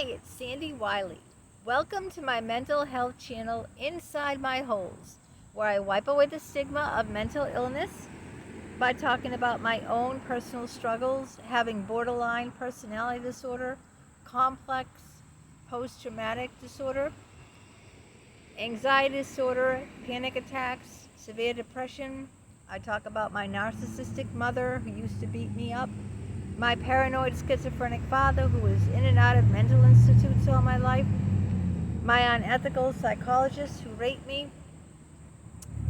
Hi, it's Sandy Wyllie. Welcome to my mental health channel, Inside My Holes, where I wipe away the stigma of mental illness by talking about my own personal struggles, having borderline personality disorder, complex post-traumatic disorder, anxiety disorder, panic attacks, severe depression. I talk about my narcissistic mother who used to beat me up, my paranoid schizophrenic father who was in and out of mental institutes all my life, my unethical psychologists who raped me,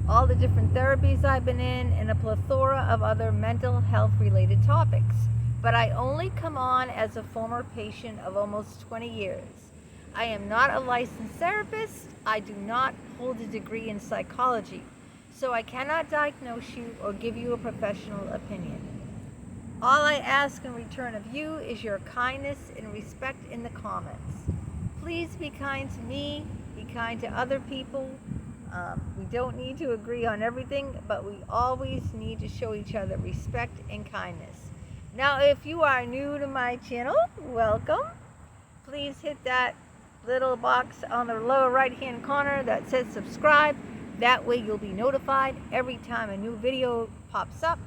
all the different therapies I've been in, and a plethora of other mental health related topics. But I only come on as a former patient of almost 20 years. I am not a licensed therapist. I do not hold a degree in psychology, so I cannot diagnose you or give you a professional opinion. All I ask in return of you is your kindness and respect in the comments. Please be kind to me, be kind to other people. We don't need to agree on everything, but we always need to show each other respect and kindness. Now, if you are new to my channel, welcome. Please hit that little box on the lower right-hand corner that says subscribe. That way you'll be notified every time a new video pops up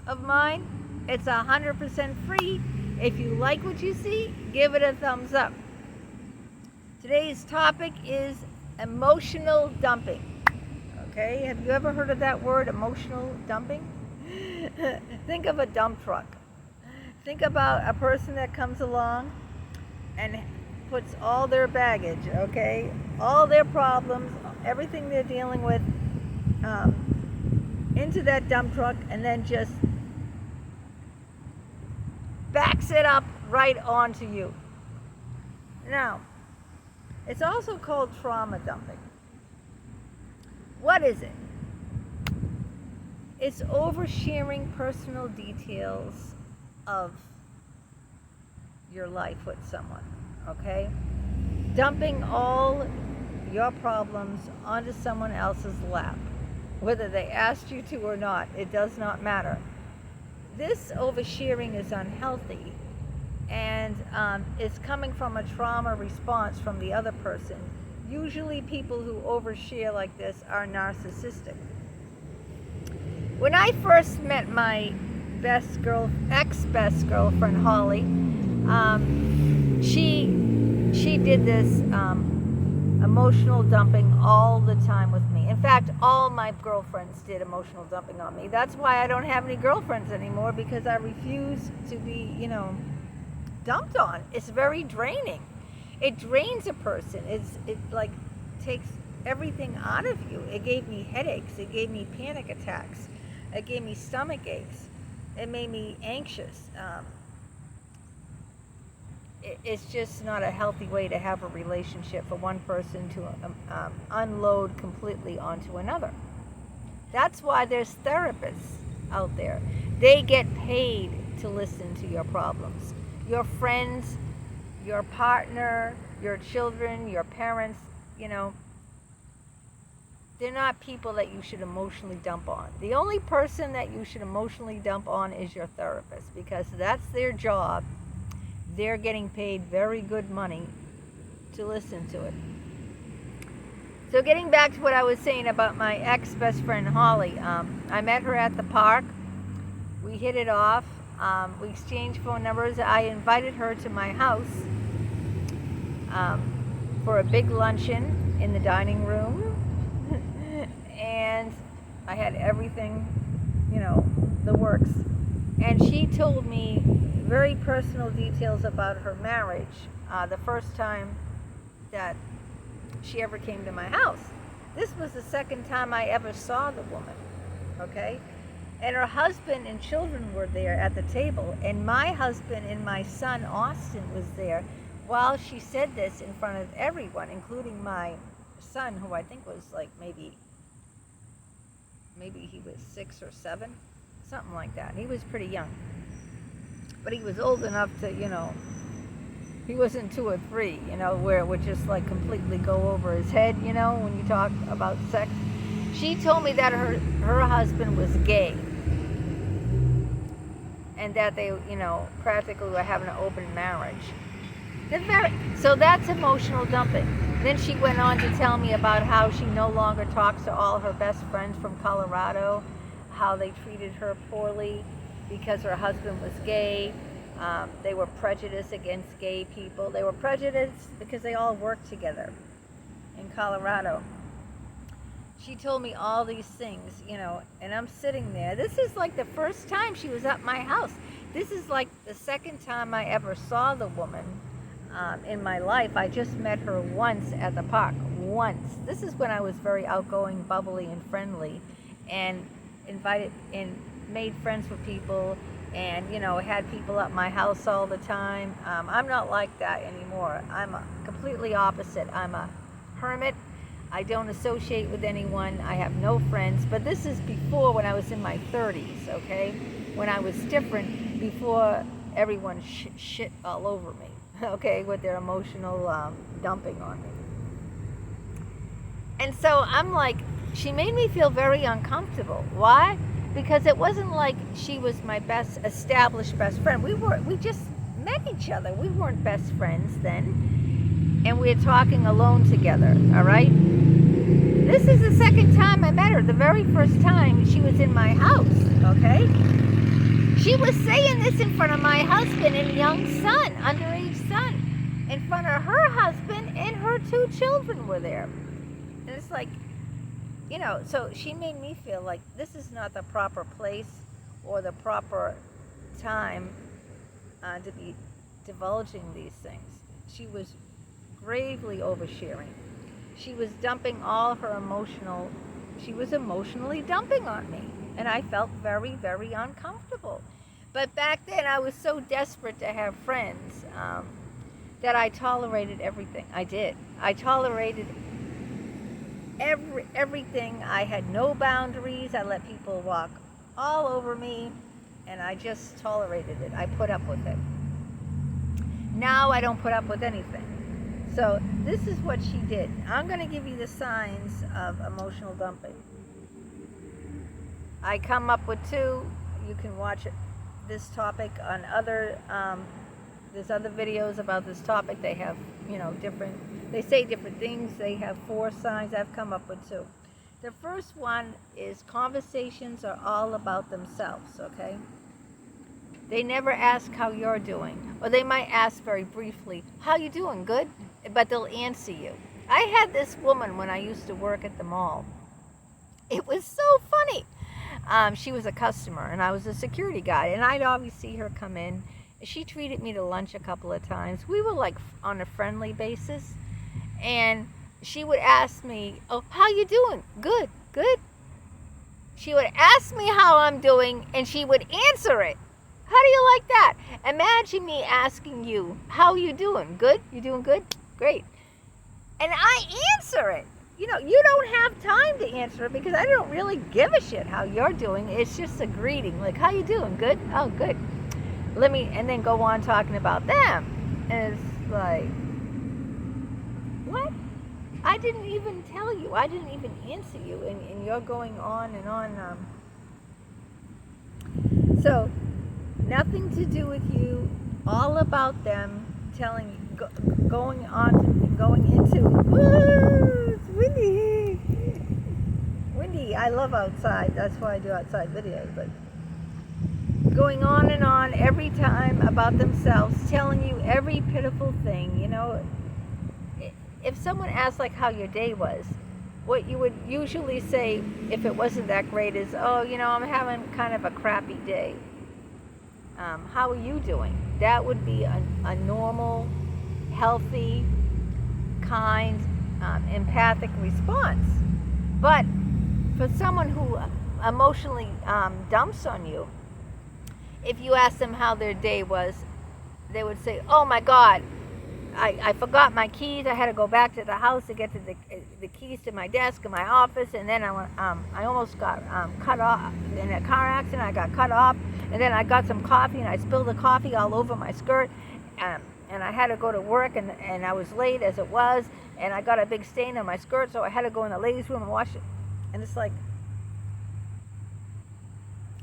of mine. It's 100% free. If you like what you see, give it a thumbs up. Today's topic is emotional dumping. Okay, have you ever heard of that word, emotional dumping? Think of a dump truck. Think about a person that comes along and puts all their baggage, okay, all their problems, everything they're dealing with into that dump truck, and then just backs it up right onto you. Now, it's also called trauma dumping. What is it? It's oversharing personal details of your life with someone, okay? Dumping all your problems onto someone else's lap. Whether they asked you to or not, it does not matter. This oversharing is unhealthy, and it's coming from a trauma response from the other person. Usually people who overshare like this are narcissistic. When I first met my ex-best girlfriend, Holly, she did this emotional dumping all the time with me. In fact, all my girlfriends did emotional dumping on me. That's why I don't have any girlfriends anymore, because I refuse to be, dumped on. It's very draining. It drains a person. It like takes everything out of you. It gave me headaches. It gave me panic attacks. It gave me stomach aches. It made me anxious. It's just not a healthy way to have a relationship for one person to unload completely onto another. That's why there's therapists out there. They get paid to listen to your problems. Your friends, your partner, your children, your parents, they're not people that you should emotionally dump on. The only person that you should emotionally dump on is your therapist, because that's their job. They're getting paid very good money to listen to it. So getting back to what I was saying about my ex-best friend, Holly, I met her at the park. We hit it off. We exchanged phone numbers. I invited her to my house for a big luncheon in the dining room. And I had everything, the works. And she told me very personal details about her marriage the first time that she ever came to my house. This was the second time I ever saw the woman, okay? And her husband and children were there at the table, and my husband and my son Austin was there while she said this in front of everyone, including my son, who I think was like maybe he was 6 or 7, something like that. He was pretty young, but he was old enough to, he wasn't 2 or 3, where it would just like completely go over his head, when you talk about sex. She told me that her husband was gay, and that they, practically were having an open marriage. So that's emotional dumping. Then she went on to tell me about how she no longer talks to all her best friends from Colorado, how they treated her poorly because her husband was gay. They were prejudiced against gay people. They were prejudiced because they all worked together in Colorado. She told me all these things, and I'm sitting there. This is like the first time she was at my house. This is like the second time I ever saw the woman in my life. I just met her once at the park. Once. This is when I was very outgoing, bubbly, and friendly, and invited and made friends with people, and had people at my house all the time. I'm not like that anymore. I'm completely opposite. I'm a hermit. I don't associate with anyone. I have no friends. But this is before, when I was in my 30s, okay? When I was different, before everyone shit all over me, okay, with their emotional dumping on me. And so I'm like, she made me feel very uncomfortable. Why? Because it wasn't like she was my established best friend. We just met each other. We weren't best friends then. And we were talking alone together, all right? This is the second time I met her. The very first time she was in my house, okay? She was saying this in front of my husband and young son, underage son. In front of her husband, and her 2 children were there. And it's like, so she made me feel like this is not the proper place or the proper time to be divulging these things. She was gravely oversharing. She was dumping all her she was emotionally dumping on me. And I felt very, very uncomfortable. But back then I was so desperate to have friends that I tolerated everything. I did. I tolerated everything. I had no boundaries. I let people walk all over me, and I just tolerated it. I put up with it. Now I don't put up with anything. So this is what she did. I'm going to give you the signs of emotional dumping. I come up with 2. You can watch this topic on there's other videos about this topic. They have, they say different things. They have 4 signs. I've come up with 2. The first one is conversations are all about themselves, okay? They never ask how you're doing. Or they might ask very briefly, how you doing? Good? But they'll answer you. I had this woman when I used to work at the mall. It was so funny. She was a customer, and I was a security guy, and I'd always see her come in. She treated me to lunch a couple of times. We were like on a friendly basis, and she would ask me, oh, how you doing? Good, good. She would ask me how I'm doing, and she would answer it. How do you like that? Imagine me asking you, how you doing? Good? You doing good? Great. And I answer it. You don't have time to answer it because I don't really give a shit how you're doing. It's just a greeting. Like, how you doing? Good? Oh, good. And then go on talking about them. And it's like, what? I didn't even tell you. I didn't even answer you. And you're going on and on. So, nothing to do with you. All about them. Telling you, going into, it's windy. Windy. I love outside. That's why I do outside videos. But going on and on every time about themselves, telling you every pitiful thing. If someone asks like how your day was, what you would usually say if it wasn't that great is, oh, I'm having kind of a crappy day. How are you doing? That would be a normal, healthy, kind, empathic response. But for someone who emotionally dumps on you, if you ask them how their day was, they would say, oh my God, I forgot my keys. I had to go back to the house to get to the keys to my desk in my office, and then I almost got cut off in a car accident. I got cut off, and then I got some coffee, and I spilled the coffee all over my skirt, and I had to go to work, and I was late as it was, and I got a big stain on my skirt, so I had to go in the ladies' room and wash it. And it's like,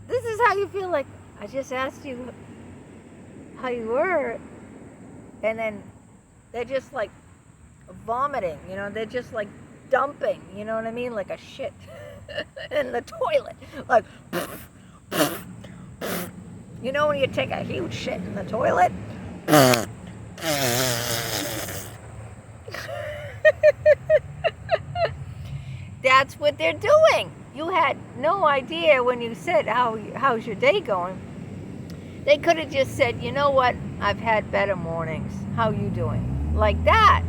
this is how you feel. Like, I just asked you how you were, and then They're just like vomiting, you know, they're just like dumping, you know what I mean? Like a shit in the toilet. Like, you know when you take a huge shit in the toilet? That's what they're doing. You had no idea when you said, how's your day going? They could have just said, you know what? I've had better mornings. How you doing? Like that.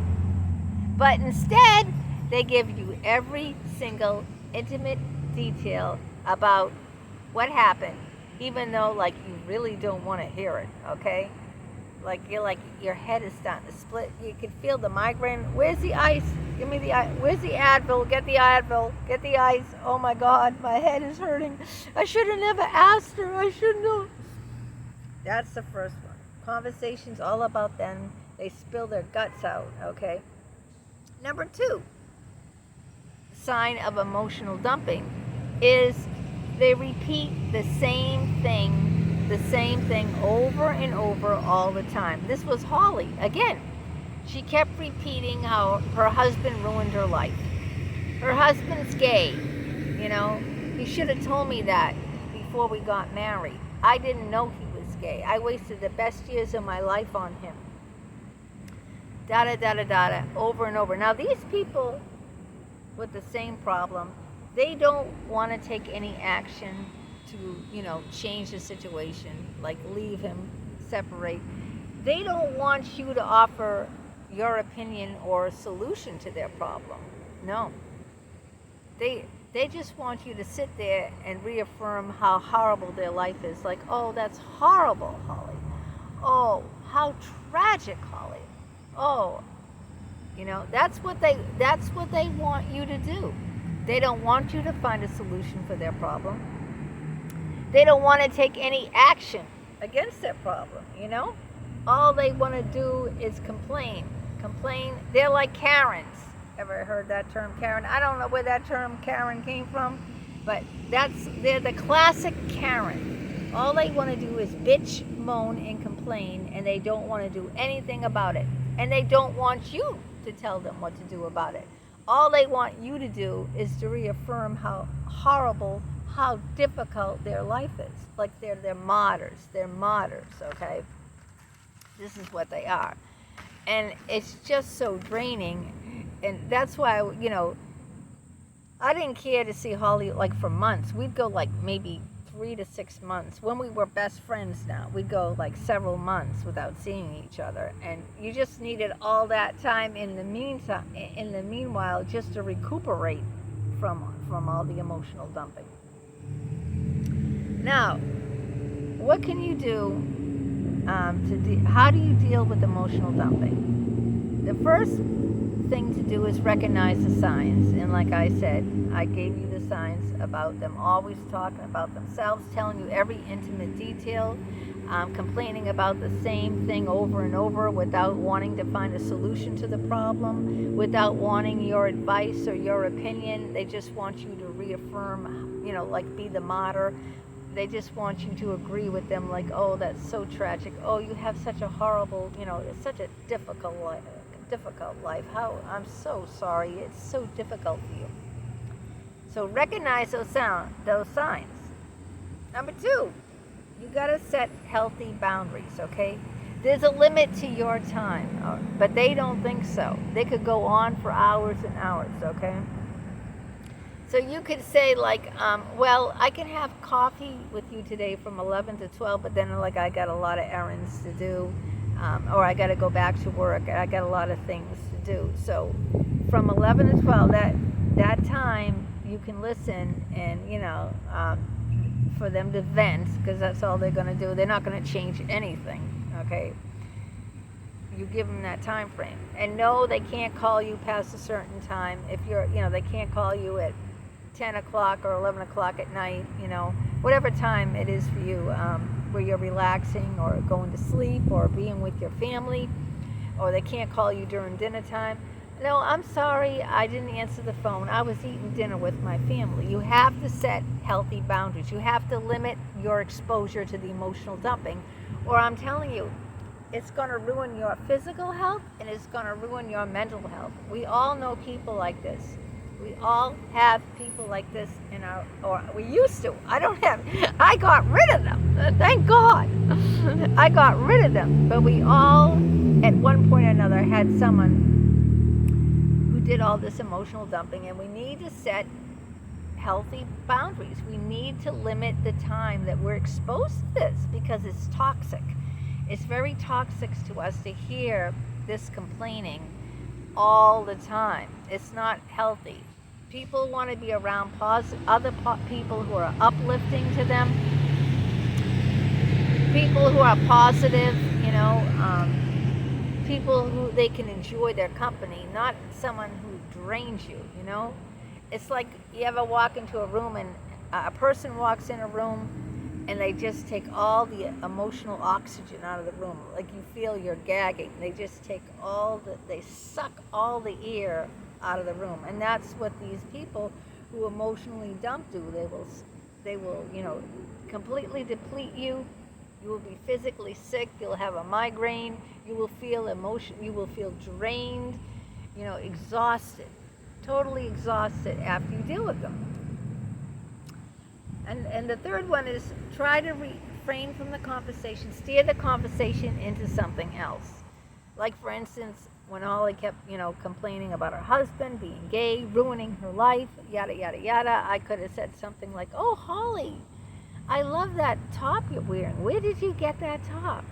But instead, they give you every single intimate detail about what happened, even though like you really don't want to hear it, okay? Like your head is starting to split. You can feel the migraine. Where's the ice? Give me the ice. Where's the Advil? Get the Advil. Get the ice. Oh my God, my head is hurting. I should have never asked her. I shouldn't have. That's the first one. Conversations all about them. They spill their guts out, okay? Number 2, sign of emotional dumping is they repeat the same thing over and over all the time. This was Holly. Again, she kept repeating how her husband ruined her life. Her husband's gay, you know. He should have told me that before we got married. I didn't know he was gay. I wasted the best years of my life on him. Da-da-da-da-da-da, over and over. Now, these people with the same problem, they don't want to take any action to, you know, change the situation, like leave him, separate. They don't want you to offer your opinion or a solution to their problem. No. They just want you to sit there and reaffirm how horrible their life is. Like, oh, that's horrible, Holly. Oh, how tragic, Holly. Oh, you know, that's what they want you to do. They don't want you to find a solution for their problem. They don't want to take any action against their problem, you know? All they want to do is complain. They're like Karens. Ever heard that term, Karen? I don't know where that term Karen came from, but they're the classic Karen. All they want to do is bitch, moan, and complain, and they don't want to do anything about it. And they don't want you to tell them what to do about it. All they want you to do is to reaffirm how horrible, how difficult their life is. Like they're martyrs. They're martyrs, okay? This is what they are. And it's just so draining. And that's why, you know, I didn't care to see Holly like for months. We'd go like maybe 3 to 6 months. When we were best friends now, we'd go like several months without seeing each other. And you just needed all that time in the meanwhile, just to recuperate from all the emotional dumping. Now, what can you do how do you deal with emotional dumping? The first thing to do is recognize the signs. And like I said, I gave you the signs about them always talking about themselves, telling you every intimate detail, complaining about the same thing over and over without wanting to find a solution to the problem, without wanting your advice or your opinion. They just want you to reaffirm, you know, like be the martyr. They just want you to agree with them, like, oh, that's so tragic. Oh, you have such a horrible, you know, it's such a difficult life. How I'm so sorry. It's so difficult for you. So recognize those signs. Number 2, you got to set healthy boundaries, okay? There's a limit to your time, but they don't think so. They could go on for hours and hours, okay? So you could say like, well, I can have coffee with you today from 11 to 12, but then like I got a lot of errands to do, or I got to go back to work. I got a lot of things to do. So from 11 to 12, that time you can listen and, you know, for them to vent, because that's all they're going to do. They're not going to change anything, okay? You give them that time frame. And no, they can't call you past a certain time. If you're, you know, they can't call you at 10 o'clock or 11 o'clock at night, you know, whatever time it is for you, where you're relaxing or going to sleep or being with your family, or they can't call you during dinner time. No, I'm sorry, I didn't answer the phone. I was eating dinner with my family. You have to set healthy boundaries. You have to limit your exposure to the emotional dumping, or I'm telling you, it's going to ruin your physical health, and it's going to ruin your mental health. We all know people like this. We all have people like this in our, or we used to. I got rid of them. Thank God. I got rid of them. But we all, at one point or another, had someone who did all this emotional dumping, and we need to set healthy boundaries. We need to limit the time that we're exposed to this, because it's toxic. It's very toxic to us to hear this complaining all the time. It's not healthy. People want to be around other people who are uplifting to them, people who are positive, people who they can enjoy their company, not someone who drains you, It's like you ever walk into a room and a person walks in a room and they just take all the emotional oxygen out of the room. Like you feel you're gagging. They just take they suck all the air out of the room. And that's what these people who emotionally dump do. They will, completely deplete you. You will be physically sick. You'll have a migraine. You will feel you will feel drained, exhausted, totally exhausted after you deal with them. And the third one is try to refrain from the conversation, steer the conversation into something else. Like, for instance, when Holly kept, complaining about her husband being gay, ruining her life, yada, yada, yada, I could have said something like, "Oh, Holly, I love that top you're wearing. Where did you get that top?"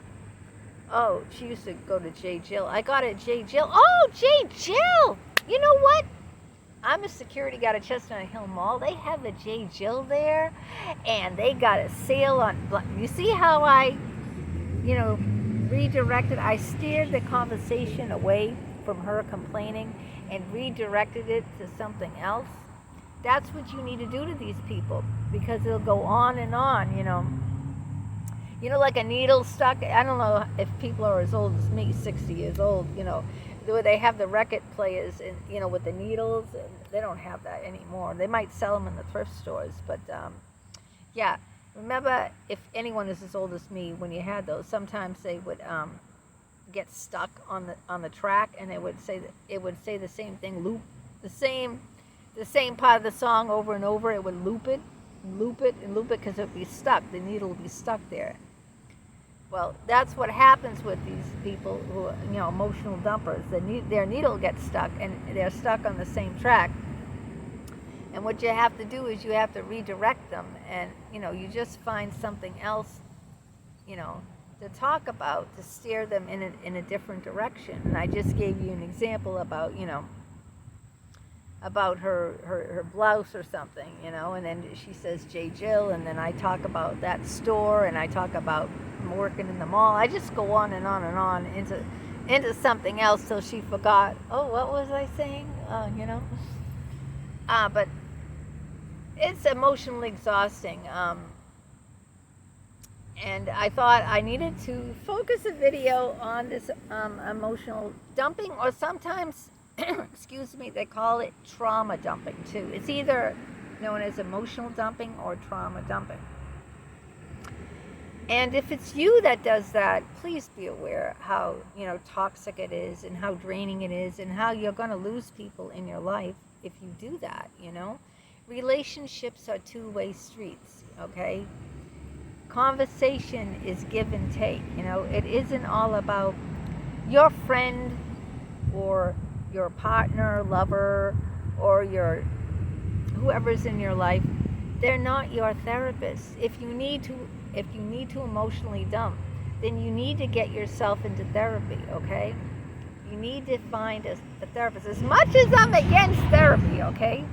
"Oh, she used to go to J. Jill. I got it at J. Jill." "Oh, J. Jill! You know what? I'm a security guard at Chestnut Hill Mall. They have the J. Jill there, and they got a sale on." You see how I, redirected? I steered the conversation away from her complaining and redirected it to something else. That's what you need to do to these people, because they'll go on and on, like a needle stuck. I don't know if people are as old as me, 60 years old, where they have the record players, and, with the needles. And they don't have that anymore. They might sell them in the thrift stores, but yeah. Remember, if anyone is as old as me, when you had those, sometimes they would get stuck on the track, and it would say the same thing, loop the same part of the song over and over. It would loop it, because it would be stuck. The needle would be stuck there. Well, that's what happens with these people who are, emotional dumpers. Their needle gets stuck, and they're stuck on the same track. And what you have to do is you have to redirect them, and, you just find something else, to talk about, to steer them in a different direction. And I just gave you an example about, about her blouse or something, and then she says J. Jill, and then I talk about that store, and I talk about working in the mall. I just go on and on and on into something else till she forgot, "Oh, what was I saying?" But it's emotionally exhausting. And I thought I needed to focus a video on this emotional dumping, or sometimes, excuse me, they call it trauma dumping too. It's either known as emotional dumping or trauma dumping. And if it's you that does that, please be aware how, toxic it is, and how draining it is, and how you're going to lose people in your life if you do that, Relationships are two-way streets, okay? Conversation is give and take, It isn't all about your friend or your partner, lover, or your whoever's in your life. They're not your therapist. If you need to emotionally dump, then you need to get yourself into therapy, okay? You need to find a therapist. As much as I'm against therapy, okay?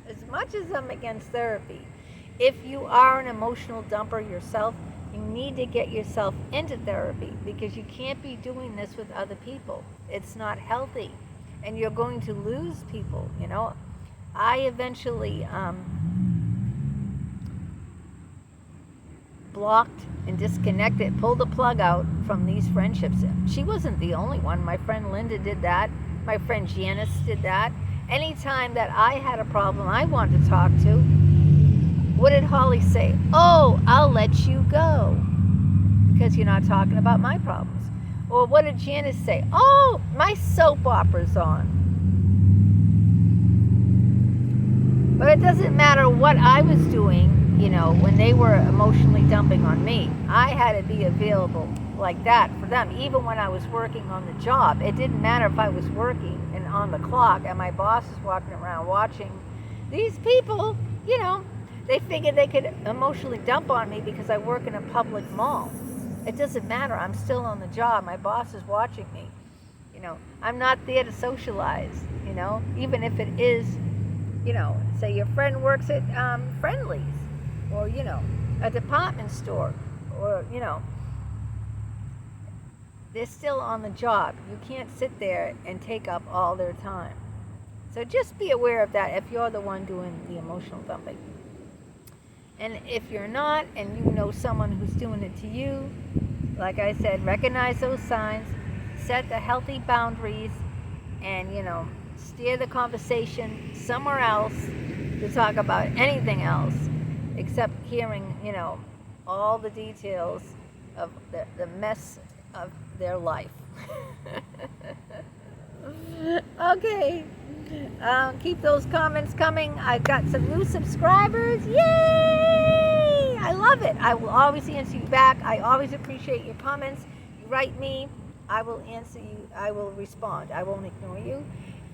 As much as I'm against therapy, if you are an emotional dumper yourself, you need to get yourself into therapy, because you can't be doing this with other people. It's not healthy, and you're going to lose people, I eventually blocked and disconnected, pulled the plug out from these friendships. She wasn't the only one. My friend Linda did that. My friend Janice did that. Anytime that I had a problem I wanted to talk to, what did Holly say? "Oh, I'll let you go, because you're not talking about my problems." Or what did Janice say? Oh, my soap opera's on. But it doesn't matter what I was doing, you know, when they were emotionally dumping on me. I had to be available like that for them. Even when I was working on the job, it didn't matter if I was working and on the clock and my boss is walking around watching. These people, you know, they figured they could emotionally dump on me because I work in a public mall. It doesn't matter. I'm still on the job. My boss is watching me. You know, I'm not there to socialize, you know, even if it is, you know, say your friend works at Friendly's or, you know, a department store or, you know, they're still on the job. You can't sit there and take up all their time. So just be aware of that if you're the one doing the emotional dumping. And if you're not, and you know someone who's doing it to you, like I said, recognize those signs, set the healthy boundaries, and, you know, steer the conversation somewhere else to talk about anything else except hearing, you know, all the details of the mess of their life. Okay. Keep those comments coming. I've got some new subscribers. Yay! I love it. I will always answer you back. I always appreciate your comments. You write me, I will answer you. I will respond. I won't ignore you.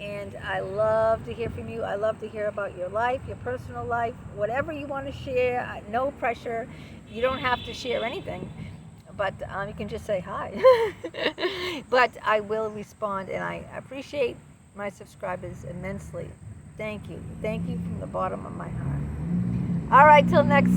And I love to hear from you. I love to hear about your life, your personal life, whatever you want to share. No pressure. You don't have to share anything, but you can just say hi. But I will respond, and I appreciate my subscribers immensely. Thank you. Thank you from the bottom of my heart. All right, till next time.